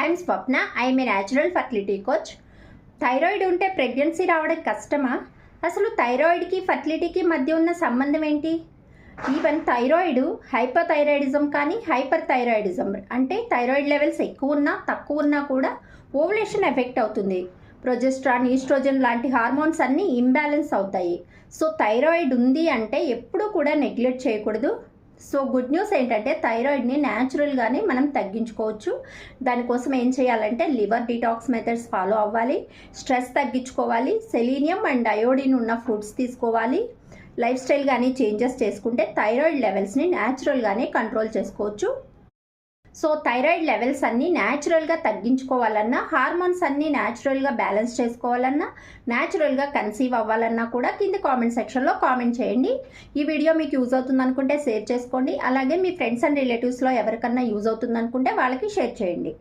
I'm Swapna. I'm a natural fertility coach. Thyroid ఉంటే pregnancy రావడం కష్టమా? అసలు థైరాయిడ్కి ఫర్టిలిటీకి మధ్య ఉన్న సంబంధం ఏంటి? ఈవెన్ థైరాయిడ్ హైపోథైరాయిడిజం కానీ హైపర్ థైరాయిడిజం అంటే థైరాయిడ్ లెవెల్స్ ఎక్కువ ఉన్నా తక్కువ ఉన్నా కూడా ఓవులేషన్ ఎఫెక్ట్ అవుతుంది. ప్రొజెస్ట్రాన్, ఈస్ట్రోజన్ లాంటి హార్మోన్స్ అన్నీ ఇంబ్యాలెన్స్ అవుతాయి. సో థైరాయిడ్ ఉంది అంటే ఎప్పుడూ కూడా నెగ్లెక్ట్ చేయకూడదు. సో గుడ్ న్యూస్ ఏంటంటే థైరాయిడ్ని న్యాచురల్గానే మనం తగ్గించుకోవచ్చు. దానికోసం ఏం చేయాలంటే లివర్ డిటాక్స్ మెథడ్స్ ఫాలో అవ్వాలి, స్ట్రెస్ తగ్గించుకోవాలి, సెలీనియం అండ్ అయోడిన్ ఉన్న ఫుడ్స్ తీసుకోవాలి, లైఫ్ స్టైల్ కానీ చేంజెస్ చేసుకుంటే థైరాయిడ్ లెవెల్స్ని న్యాచురల్గానే కంట్రోల్ చేసుకోవచ్చు. సో థైరాయిడ్ లెవెల్స్ అన్నీ న్యాచురల్గా తగ్గించుకోవాలన్నా, హార్మోన్స్ అన్నీ న్యాచురల్గా బ్యాలెన్స్ చేసుకోవాలన్నా, న్యాచురల్గా కన్సీవ్ అవ్వాలన్నా కూడా కింద కామెంట్ సెక్షన్లో కామెంట్ చేయండి. ఈ వీడియో మీకు యూజ్ అవుతుంది అనుకుంటే షేర్ చేసుకోండి. అలాగే మీ ఫ్రెండ్స్ అండ్ రిలేటివ్స్లో ఎవరికన్నా యూజ్ అవుతుంది అనుకుంటే వాళ్ళకి షేర్ చేయండి.